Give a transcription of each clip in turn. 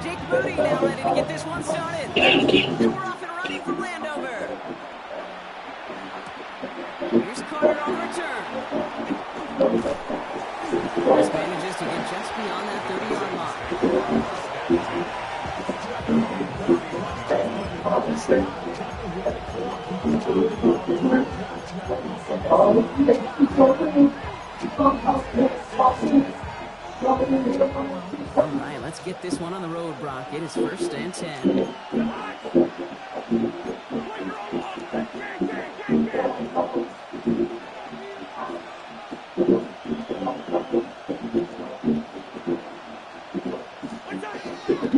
Jake Moody now ready to get this one started. And we're off and running from Landover. Here's Carter on the return. This manages to get just beyond that 30-yard line. All right, let's get this one on the road, Brock. It is 1st and 10.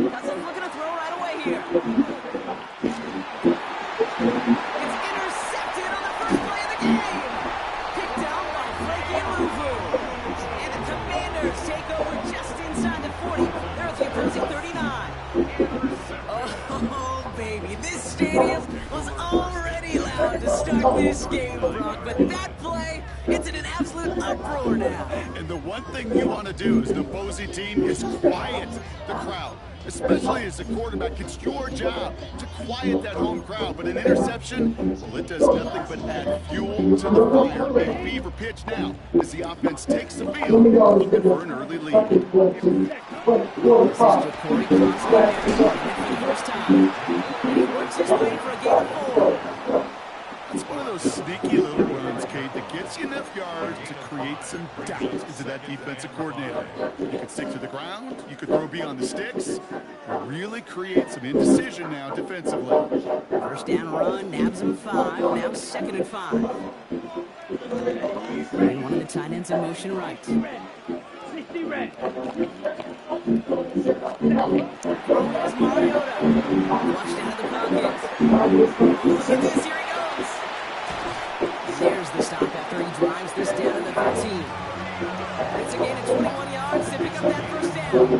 Cousins looking to throw right away here. It's intercepted on the first play of the game. Picked out by Frankie Luvu. And the Commanders take over just inside the 40. They're at the opposing 39. Oh, baby. This stadium was already loud to start this game, Brock. But that play, it's in an absolute uproar now. And the one thing you want to do as the opposing team is quiet the crowd. Especially as a quarterback, it's your job to quiet that home crowd. But an interception, well, it does nothing but add fuel to the fire. Big Beaver pitch now as the offense takes the field, looking for an early lead. This is Ja'Cory Cross for the first time. And he works his way for a gain of 4. It's one of those sneaky little runs, Kate, that gets you enough yards to create some doubt into that defensive coordinator. You could stick to the ground, you could throw beyond the sticks, or really create some indecision now defensively. First down run, nabs him 5, now 2nd and 5. And one of the tight ends in motion right. Throw is Mariota. Flushed out of the pocket. Look at this, here he goes. There's the stop after he drives this down to the 13. It's a gain of 21 yards to pick up that first down.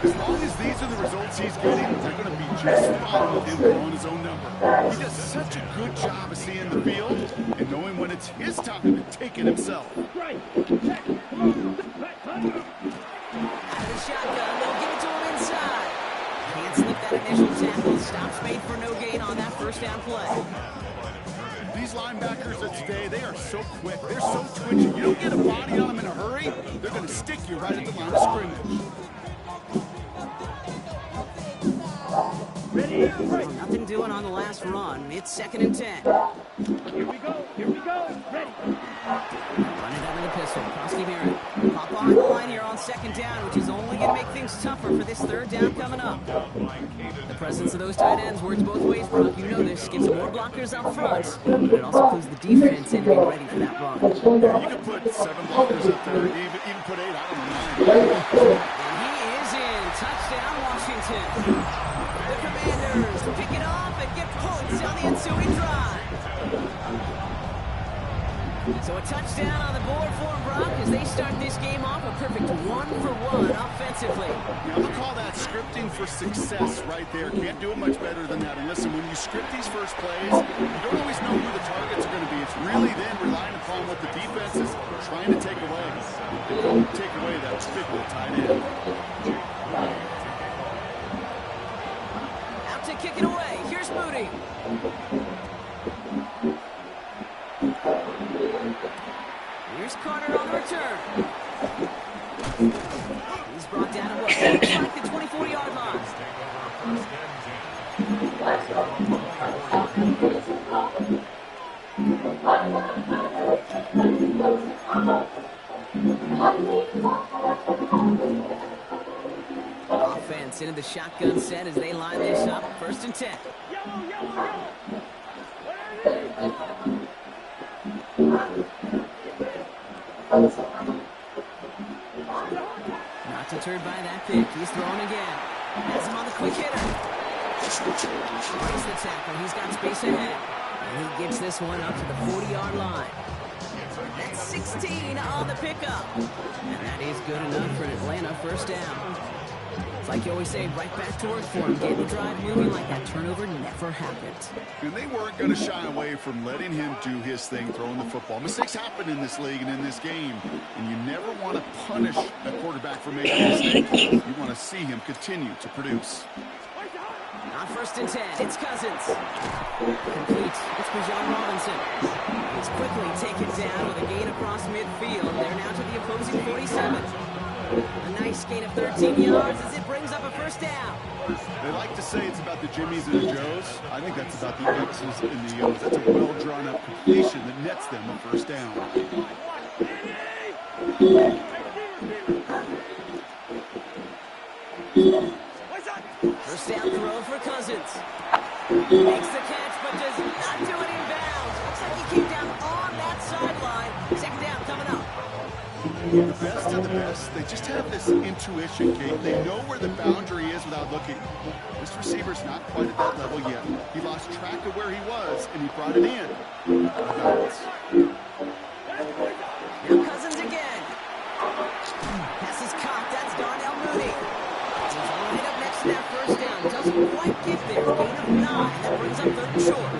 As long as these are the results he's getting, they're going to be just fine with him on his own number. He does such a good job of seeing the field and knowing when it's his time to take it himself. Out of the shotgun, they'll give it to him inside. Can't slip that initial tackle. Stops made for no gain on that first down play. These linebackers of today, they are so quick. They're so twitchy. You don't get a body on them in a hurry, they're going to stick you right at the line of scrimmage. Well, nothing doing on the last run. It's 2nd and 10. Here we go, ready. Run it up in the pistol. Krosky Barrett. Pop on the line here on 2nd down, which is only going to make things tougher for this 3rd down coming up. The presence of those tight ends works both ways, Brock. You know this. Gives them more blockers up front, but it also puts the defense in being ready for that run. Yeah, you can put 7 blockers up there, even put 8. I don't know. And he is in. Touchdown, Washington. The Commanders pick it off and get points on the ensuing drive. So a touchdown on the board for them, Brock, as they start this game off a perfect 1-for-1 offensively. Yeah, I'm going to call that scripting for success right there. Can't do it much better than that. And listen, when you script these first plays, you don't always know who the targets are going to be. It's really then relying upon what the defense is trying to take away. They don't take away that big tight end. Out to kick it away. Here's Moody. Here's Carter on the return. He's brought down at what? Like the 24-yard line. Offense into the shotgun set as they line this up. 1st and 10. Not deterred by that pick. He's throwing again. Has him on the quick hitter. Breaks the tackle. He's got space ahead. And he gets this one up to the 40-yard line. That's 16 on the pickup. And that is good enough for an Atlanta first down. It's like you always say, right back to work for him, getting the drive moving like that turnover never happened. And they weren't going to shy away from letting him do his thing, throwing the football. Mistakes happen in this league and in this game, and you never want to punish a quarterback for making a mistake. You want to see him continue to produce. On 1st and 10, it's Cousins. Complete. It's Bijan Robinson. He's quickly taken down with a gain across midfield. They're now to the opposing 47. A nice gain of 13 yards as it brings up a 1st down. They like to say it's about the Jimmies and the Joes. I think that's about the X's and the O's. That's a well-drawn-up completion that nets them a 1st down. First down throw for Cousins. Makes the catch, but does not do it in bounds. Looks like he came down on that sideline. 2nd down coming up. The best of the best, they just have this intuition, Kate. They know where the boundary is without looking. This receiver's not quite at that level yet. He lost track of where he was, and he brought it in. Now Cousins again. Pass is caught. That's Darnell Mooney. He's right up next to that 1st down. Doesn't quite get there. Gain of 9. That brings up 3rd and short.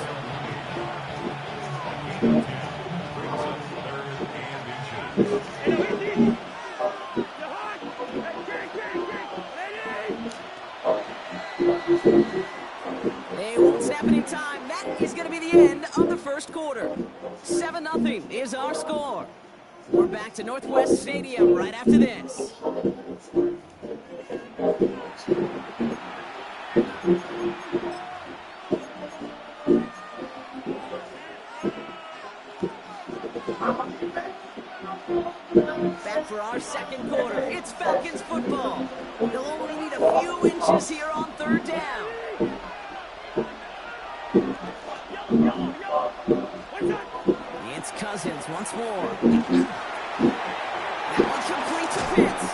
They won't snap it in time. That is going to be the end of the 1st quarter. 7-0 is our score. We're back to Northwest Stadium right after this. Back for our 2nd quarter. It's Falcons football. They'll only need a few inches here on 3rd down. It's Cousins once more. That one's complete to Pitts.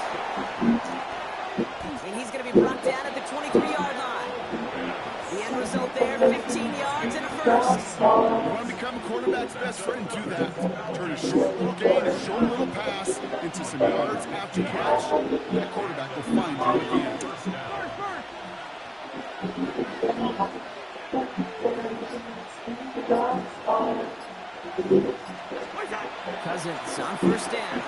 And he's going to be brought down at the 23-yard line. The end result there, 15 yards and a 1st. You want to become a quarterback's best friend, do that. Turn a short little gain, a short little pass into some yards after catch. That quarterback will find you again. Cousins on 1st down.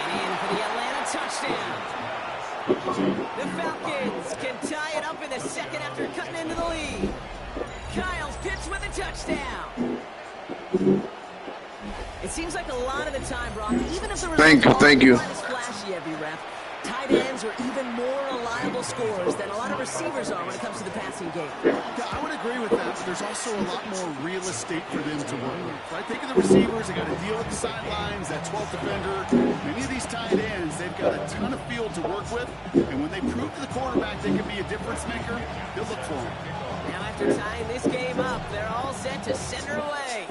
And in for the Atlanta touchdown. The Falcons can tie it up in the 2nd after cutting into the lead. Kyle's pitch with a touchdown. It seems like a lot of the time, Brock, even if the results aren't as flashy every rep, tight ends are even more reliable scorers than a lot of receivers are when it comes to the passing game. Yeah, I would agree with that, but there's also a lot more real estate for them to work with. Right? Think of the receivers, they got to deal with the sidelines, that 12th defender. Many of these tight ends, they've got a ton of field to work with, and when they prove to the quarterback they can be a difference maker, they'll look for him. Now after tying this game up, they're all set to send her away.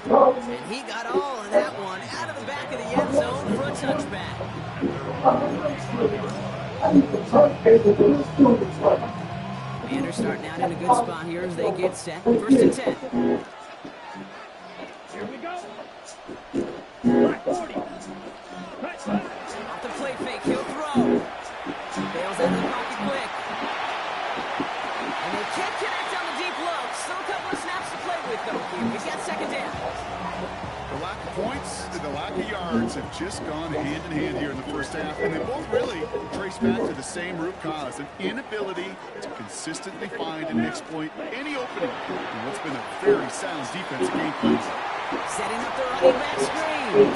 And he got all of that one out of the back of the end zone for a touchback. Commanders starting out in a good spot here as they get set. 1st and 10. Here we go. Black 40. Off the play fake, he'll throw. Bails out of the pocket quick. And they can't connect on the deep low. Still a couple of snaps to play with, though. He's got 2nd down. The lack of points and the lack of yards have just gone hand in hand here in the 1st half, and they both really trace back to the same root cause, an inability to consistently find and exploit any opening in what's been a very sound defensive game plan. Setting up the running back screen.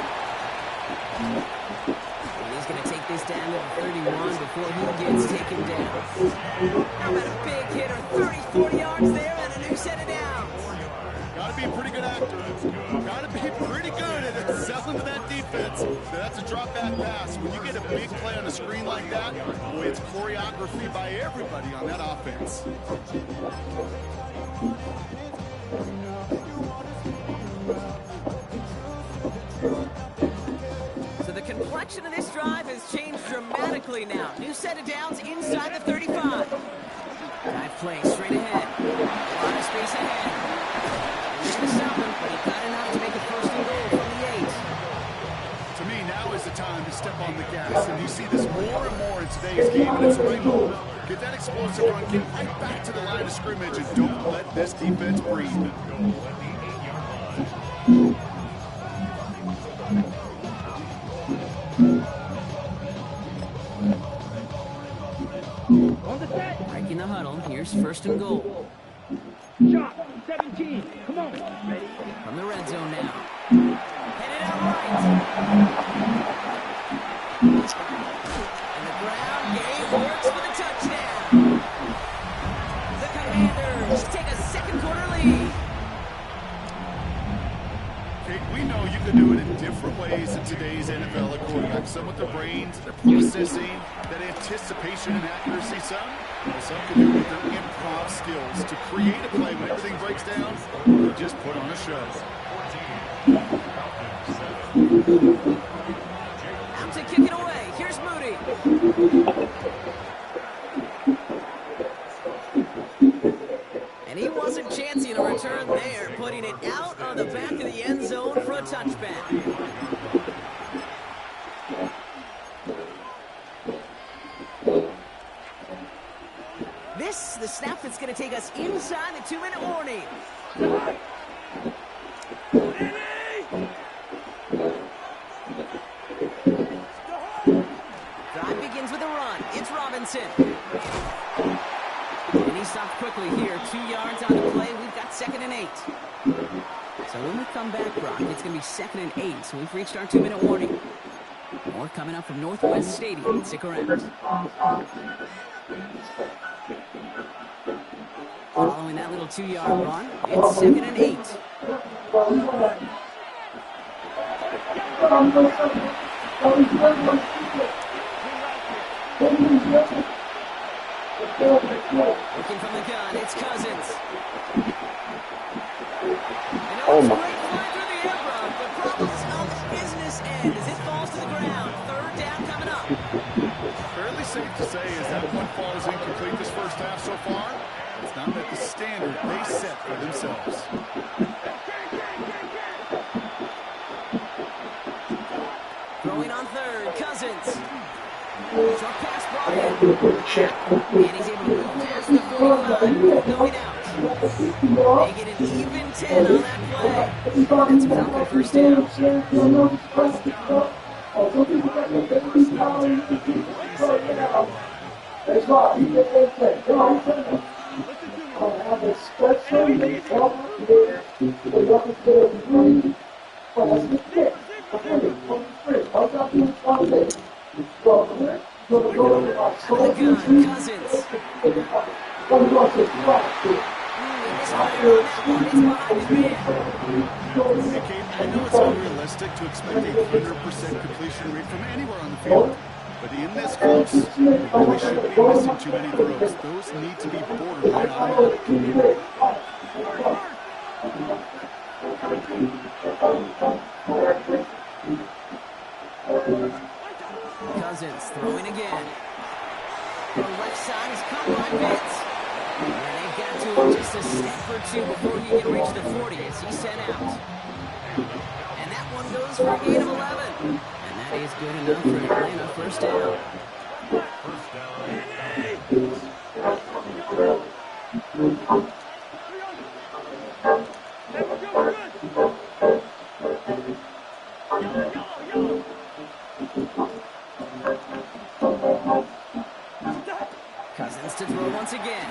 And he's going to take this down to the 31 before he gets taken down. How about a big hitter, 30, 40 yards there, and a new set of downs. Got to be a pretty good actor. Got to be pretty good at selling to that defense. That's a drop back pass. When you get a big play on a screen like that, boy, it's choreography by everybody on that offense. So the complexion of this drive has changed dramatically now. New set of downs inside the 35. Dive play straight ahead. A lot of space ahead. He's going to stop him, but he got enough to make a 1st and goal from the 8. To me, now is the time to step on the gas, and you see this more and more in today's game, and it's the right move. Get that explosive run, get right back to the line of scrimmage, and don't let this defense breathe. On the set. Breaking the huddle. Here's first and goal. Shot. 17. Come on. Ready? From the red zone now. Headed out right. And the ground game works for the touchdown. The Commanders take a second quarter lead. Okay, we know you can do it in different ways in today's NFL at quarterback. Some with their brains, their processing, that anticipation and accuracy. Some can do it with their improv skills to create a play when everything breaks down. They just put on a show. Out to kick it away. Here's Moody. And he wasn't chancing a return there, putting it out on the back of the end zone for a touchback. This, the snap that's going to take us inside the 2-minute warning. Drive begins with a run. It's Robinson. And he stopped quickly here. 2 yards on the play. We've got 2nd and 8. So when we come back, Brock, it's going to be 2nd and 8. So we've reached our 2-minute warning. More coming up from Northwest Stadium. Stick around. Following that little 2-yard run, it's 2nd and 8. Looking from the gun, it's Cousins. And it's great fly through the air, Brock, but problems on the business end as it falls to the ground. 3rd down coming up. Fairly safe to say is that one falls incomplete this first half so far. It's not met the standard they set for themselves. Throwing on 3rd, Cousins. Short pass brought in. And he's able to move past the 45, going out. They get an even 10 on that play. That's a Falcon first down. Cousins. I know it's unrealistic to expect a 100% completion rate from anywhere on the field, but in this close, we really shouldn't be missing too many throws. Those need to be borderline automatic. Cousins throwing again. The left side is caught by Pitts. And they've got to him just a step or two before he can reach the 40 as he's sent out. And that one goes for a gain of 11. And that is good enough for Atlanta first down. Cousins to throw once again.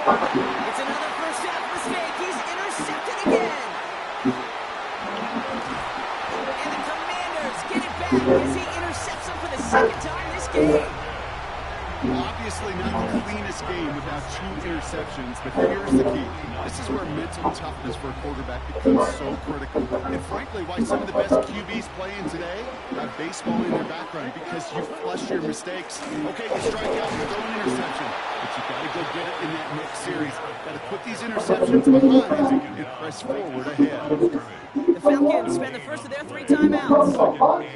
It's another first half mistake. He's intercepted again. And the Commanders get it back as he intercepts him for the 2nd time this game. Obviously not the cleanest game without 2 interceptions, but here's the key. This is where mental toughness for a quarterback becomes so critical. And frankly, why some of the best QBs playing today have baseball in their background, because you flush your mistakes. Okay, you strike out, you throw an interception, but you got to go get it in that next series. Got to put these interceptions behind and press forward ahead. The Falcons spend the first of their 3 timeouts.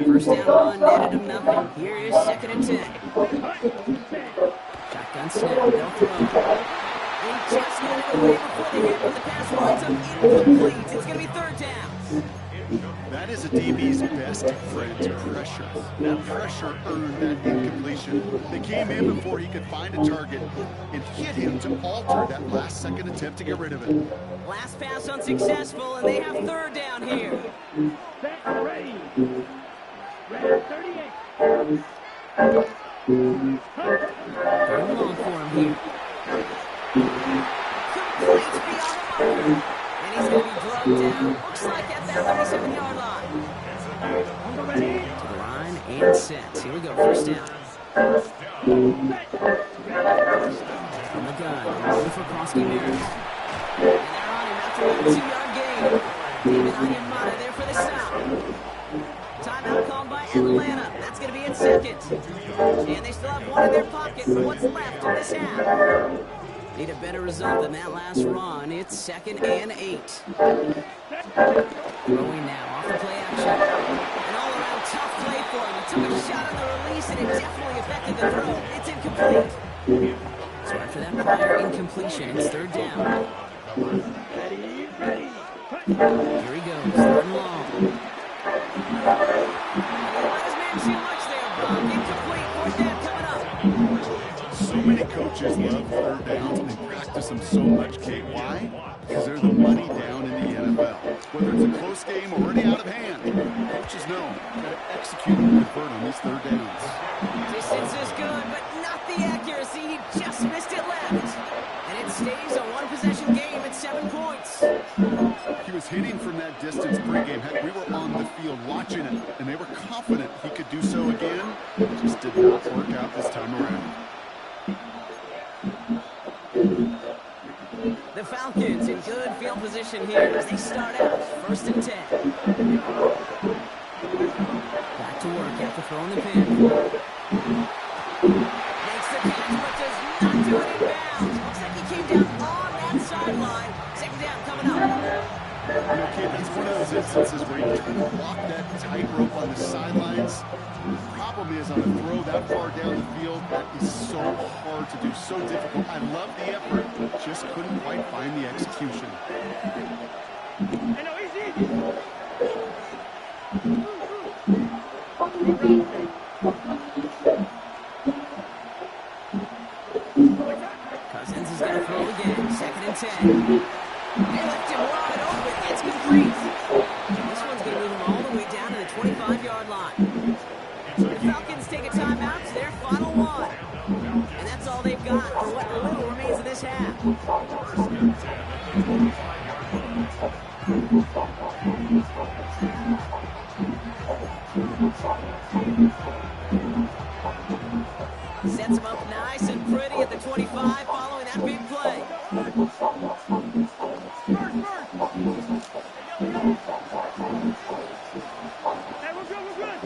First down run netted them nothing. Here is 2nd and 10. Shotgun snap, they'll throw. They just get it away before they hit, but the pass winds up incomplete. It's going to be 3rd down. That is a DB's best friend, pressure. That pressure earned that incompletion. They came in before he could find a target and hit him to alter that last-second attempt to get rid of it. Last pass unsuccessful, and they have third down here. Set, ready. Red 38. Third and long for him here. Complete beyond the marker. And he's going to be drugged down. Looks like at that 37-yard line. Ready. To the line and set. Here we go, first down. From the gun, going for Krosky Merritt. And they're on him after a 2-yard gain. David Onyemata there for the stop. Timeout called by Atlanta. That's going to be in second. And they still have one in their pocket for what's left of this half. Need a better result than that last run. It's 2nd and 8. Throwing now off the play action. An all-around tough play for him. He took a shot on the release, and it definitely affected the throw. It's incomplete. So after that prior incompletion, it's third down. Ready, ready. Here he goes, third and long. His man too much there, Brock. Incomplete. Fourth down coming up. So many coaches love third downs and they practice them so much, Kate. Why? Because they're the money down in the NFL. Whether it's a close game or already out of hand, coaches know you've got to execute and convert on these third downs. Distance is good, but not the accuracy. He just missed it left. And it stays a one-possession game at 7 points. He was hitting from that distance pregame. Heck, we were on the field watching it, and they were confident he could do so again. It just did not work out this time around. The Falcons in good field position here as they start out 1st and 10. Back to work after throwing the pin. Makes the catch, but does not do it in bounds. Looks like he came down on that sideline. 2nd down coming up. You know, Kate, that's one of those instances where you try to walk that tightrope on the sidelines. The problem is on a throw that far down the field, that is so hard to do, so difficult. I love the effort, but just couldn't quite find the execution. I know he's easy. Cousins is going to throw again. 2nd and 10. They left him wide open. It's complete. This one's going to move him all the way down to the 25-yard line. The Falcons take a timeout to their final one. And that's all they've got for what little remains of this half. Sets him up nice and pretty at the 25 following that big play. Hey, we're good, we're good.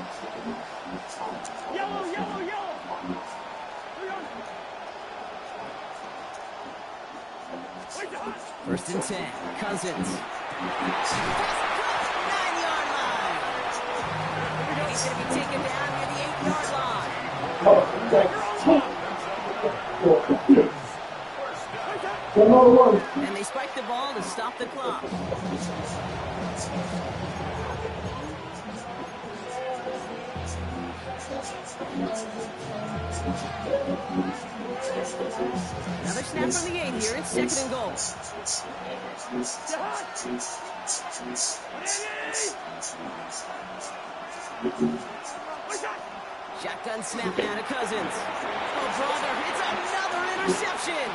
Yellow, yellow, yellow. First and 10. Cousins. 9-yard line. He's going to be taken down near the 8-yard line. And they spike the ball to stop the clock. Another snap from the 8 here. It's 2nd and goal. Shotgun snap now to Cousins. Oh, brother, it's another interception.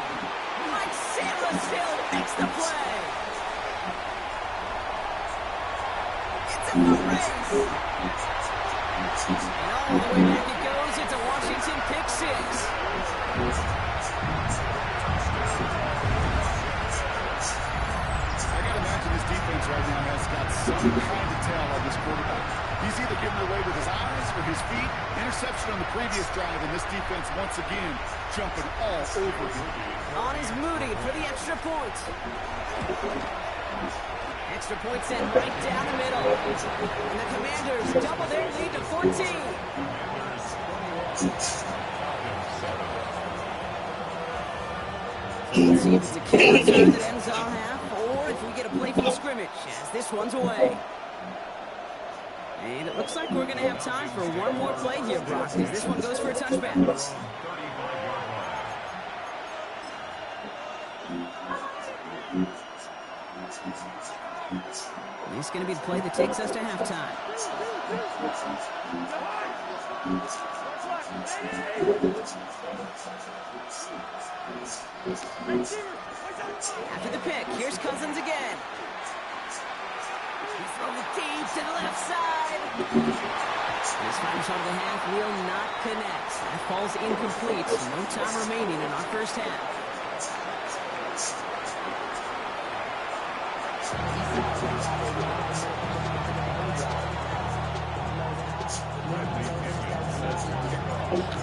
Mike Sainristil makes the play. It's a foot race. And all the way back it goes. It's a Washington pick 6. Defense right now has got some kind of tell on this quarterback. He's either giving away with his eyes or his feet. Interception on the previous drive, and this defense once again jumping all over him. On is Moody for the extra point. Extra point sent right down the middle. And the Commanders double their lead to 14. Let's see if it's a kick return that ends our half, or if we get a play from scrimmage as this one's away. And it looks like we're going to have time for one more play here, Brock, as this one goes for a touchback. And this is going to be the play that takes us to halftime. After the pick, here's Cousins again. He's throwing it deep to the left side. This final shot of the half will not connect. That falls incomplete. No time remaining in our first half.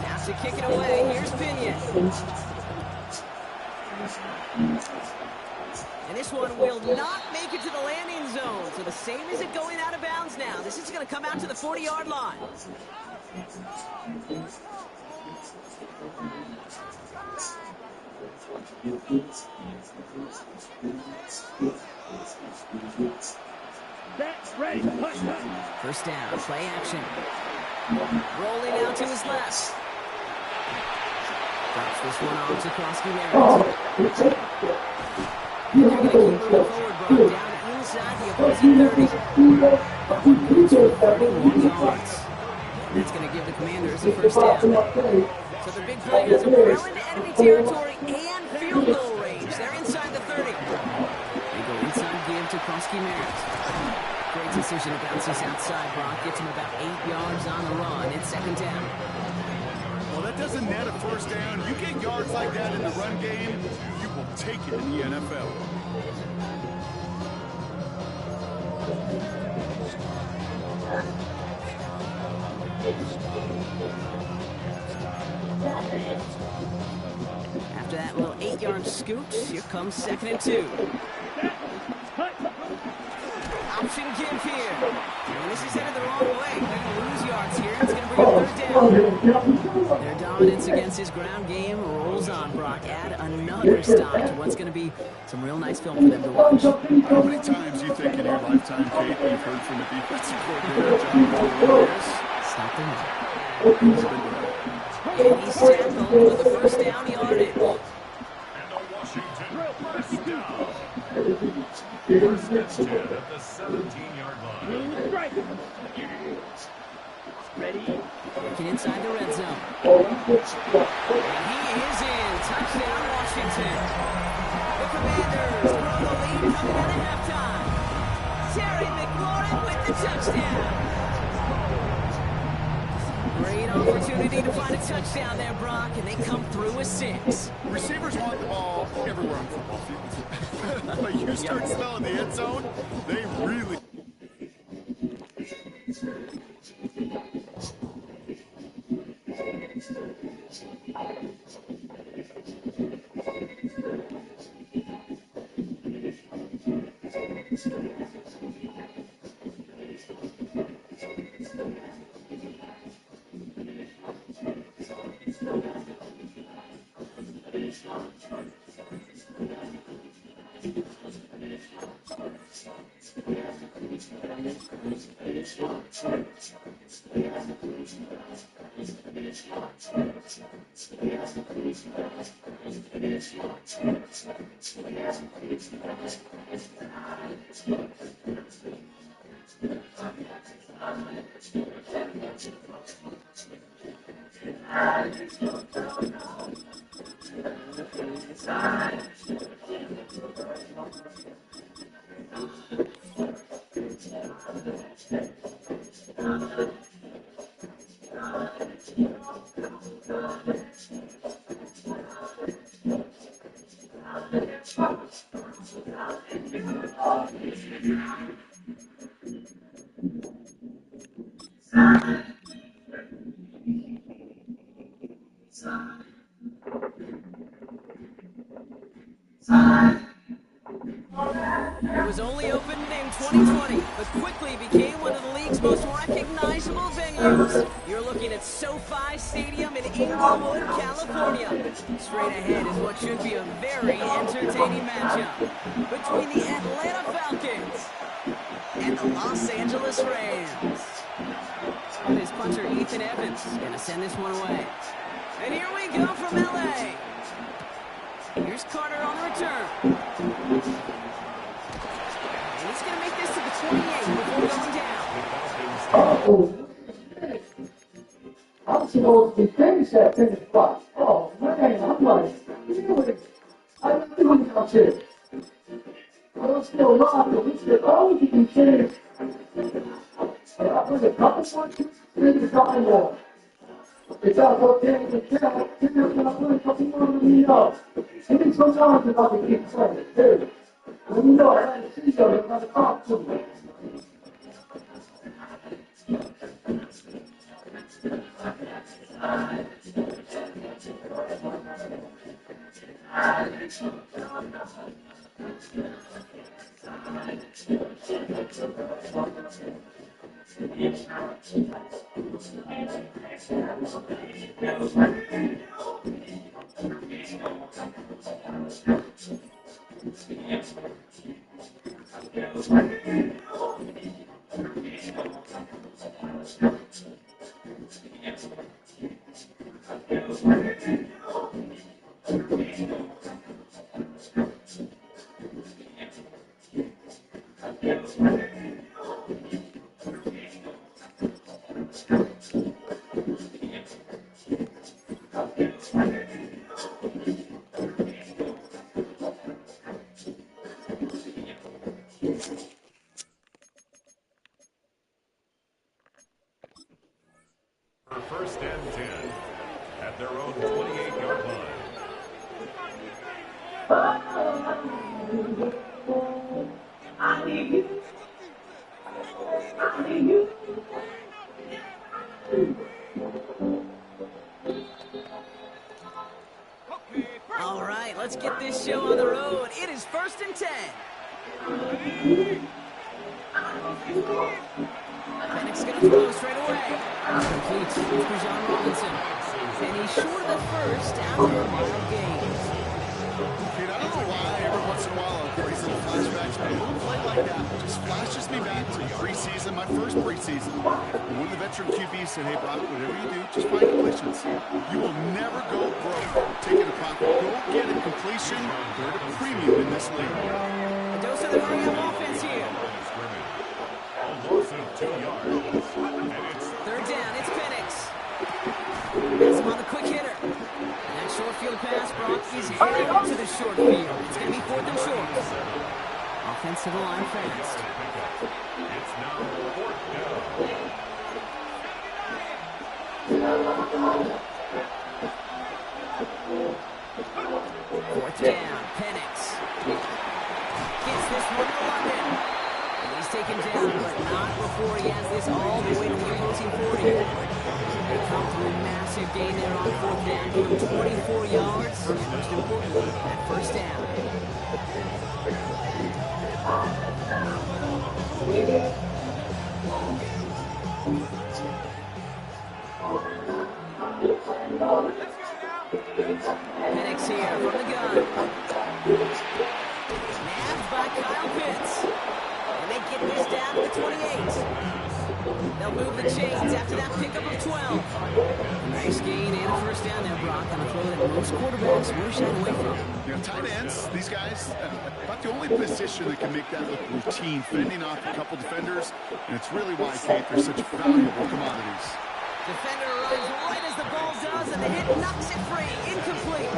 Now to kick it away, here's Pinion. And this one will not make it to the landing zone. So the same as it going out of bounds now. This is going to come out to the 40-yard line. That's ready. First down, play action. Rolling out to his left. Drops this one off to Krosky Merritt. They're going to keep moving forward, Brock, down inside the opposing 30. That one goes for 31 yards. That's going to give the Commanders the first down. So the big play has them well into enemy territory and field goal range. They're inside the 30. They go inside give to Krosky Merritt. Great decision to bounce this outside, Brock. Gets him about 8 yards on the run. It's second down. Well, that doesn't net a first down. You get yards like that in the run game, you will take it in the NFL. After that little 8-yard scoot, here comes 2nd and 2. Option give here. And this is headed the wrong way. They're going to lose yards here. It's going to bring up third down. Their dominance against his ground game rolls on, Brock. Add another stop to what's going to be some real nice film for them to watch. How many times do you think in your lifetime, Kate, you've heard from a defensive coordinator, John Flores? Stop the run. And he's tackled for the first down yardage. And the Washington first down. First and 10 at the 17-yard line. Ready? Working inside the red zone. And he is in. Touchdown, Washington. The Commanders grow the lead coming out of halftime. Terry McLaurin with the touchdown. Great opportunity to find a touchdown there, Brock, and they come through with 6. Receivers want the ball everywhere on football fields. But you start smelling the end zone, they really... It was only opened in 2020, but quickly became one of the league's most recognizable venues. You're looking at SoFi Stadium in Inglewood, California. Straight ahead is what should be a very entertaining matchup between the Atlanta Falcons and the Los Angeles Rams. But his punter, Ethan Evans, going to send this one away. And here we go from L.A. Here's Carter on the return. And he's going to make this to the 28 before going down. I'm supposed to finish that finish spot. Oh, man, I'm like, I'm doing that shit. I was still lost, but we said, oh, you can change. I was a couple points, maybe something more. It's also okay to tell, give me a couple more than you know. Give me some knowledge about the keep playing, too. When you know, I had to see you, I'm going to talk to me. For first and 10 at their own 28-yard line. I need you. I need you. All right, let's get this show on the road. It is first and 10. Penix going to throw straight away. Complete to Bijan Robinson. And he's short of the first after a mild gain. Dude, I don't know why every once in a while I'll get these little flashbacks, but a little play like that just flashes me back to preseason, my first preseason. And one of the veteran QBs said, hey, Brock, whatever you do, just find completions. You will never go broke taking a pocket. Go get a completion. They're at a premium in this league. A dose of the hurry-up offense here. A loss of 2 yards. And it's Third down, it's Penix. Gets him on the quick hitter. And that short field pass, Brock, is headed to the short field. It's going to be fourth and short. Offensive line fast. It's now 4th down. Fourth down, Penix. Gets this one to London. And he's taken down, but not before he has this all the way to the opposing 40. They come through a massive gain there on fourth down, give him 24 yards, and most importantly, that first down. Penix here from the gun. Nabbed by Kyle Pitts. And they get this down to the 28. They'll move the chains after that pickup of 12. Nice gain and a first down there, Brock, on a throw that most quarterbacks were shying away from. You know, tight ends, these guys, about the only position that can make that look routine, fending off a couple defenders, and it's really why, Kate, they're such valuable commodities. Defender arrives right as the ball does, and the hit knocks it free. Incomplete.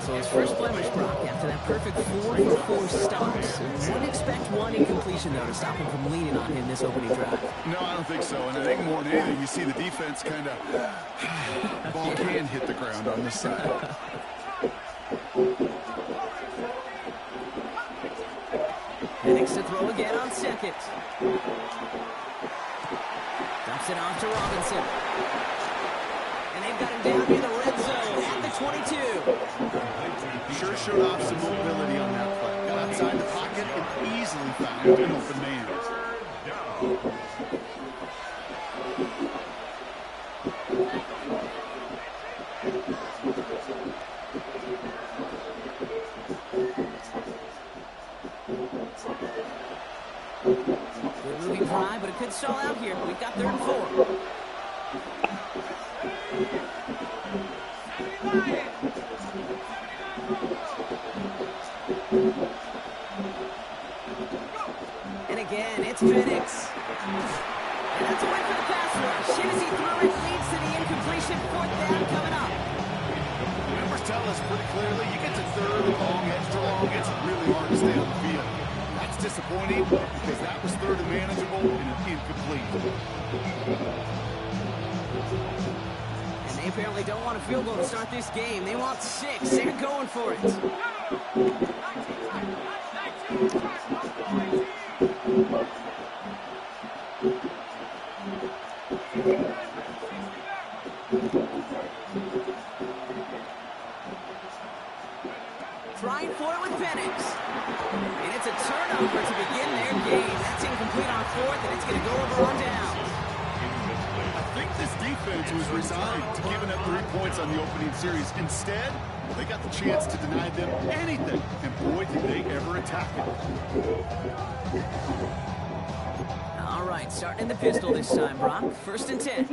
So his first blemish, Brock, after that perfect 4-for-4 starts. Wouldn't expect one incompletion, though, to stop him from leaning on him this opening drive. No, I don't think so. And I think more than anything, you see the defense kind of, ball can hit the ground on this side. Penix to throw again on second. Dumps it off to Robinson. And they've got him down near the red zone at the 22. Sure showed off some mobility on that play. Got outside the pocket and easily found an open man. Good moving drive, but it could stall out here. We've got 3rd and 4. And again, it's Penix. And that's a win for the pass rush. Hennessy threw it, leads to the incompletion. 4th down coming up. The numbers tell us pretty clearly, you get to 3rd and long, extra long, it's really hard to stay on the field. That's disappointing because that was 3rd and manageable and an incomplete. And they apparently don't want a field goal to start this game. They want 6. They're going for it. Trying for it with Penix. And it's a turnover to begin their game. That's incomplete on 4th, and it's going to go over on down. I think this defense was resigned to giving up 3 points on the opening series. Instead, they got the chance to deny them anything, and boy, did they ever attack it. All right, starting in the pistol this time, Brock. 1st and 10.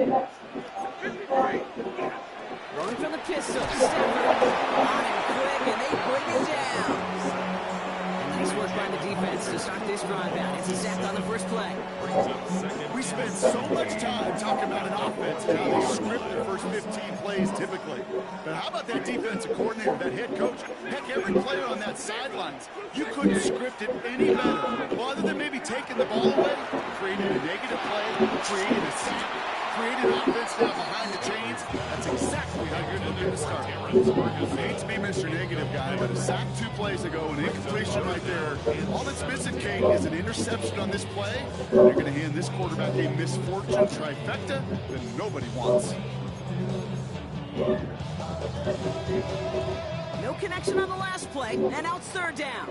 Rolling from the pistol. Stafford on him quick, and they bring it down. And nice work by the defense to start this drive out. It's a sack on the first play. We spend so much time talking about an offense and how they script their first 15 plays typically. But how about that defensive coordinator, that head coach? Heck, every player on that sidelines, you couldn't script it any better. Well, other than maybe taking the ball away, creating a negative play, creating a sack, creating offense now behind the chains. That's exactly how you're going to do to start. I hate to be Mr. Negative guy, but a sack 2 plays ago, an incompletion right there. All that's missing, Kate, is an interception on this play. You're going to hand this quarterback a misfortune trifecta that nobody wants. No connection on the last play, and now it's 3rd down.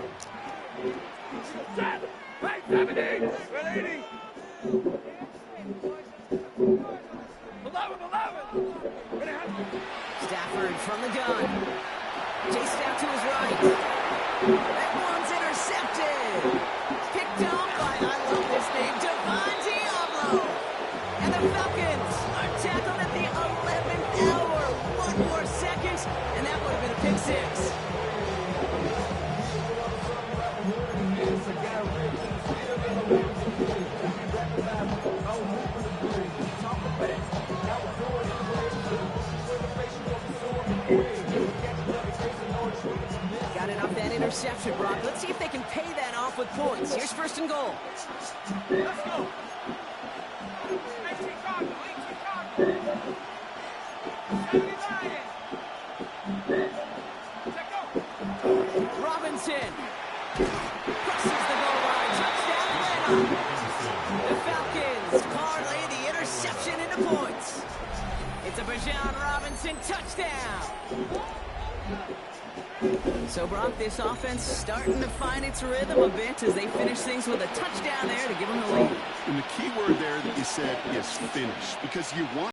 Stafford from the gun. Chased out to his right. That one's intercepted. Picked up by, I love this name, Devon Diablo. And the Falcons are tackled at the 11th hour. 1 more second, and that would have been a pick 6. Got it off that interception, Brock. Let's see if they can pay that off with points. Here's 1st and goal. Let's go. Robinson crosses the goal line. Touchdown, Atlanta. The Falcons parlay the interception into points. It's a Bijan Robinson touchdown. So, Brock, this offense starting to find its rhythm a bit as they finish things with a touchdown there to give them the lead. And the key word there that you said is finish, because you want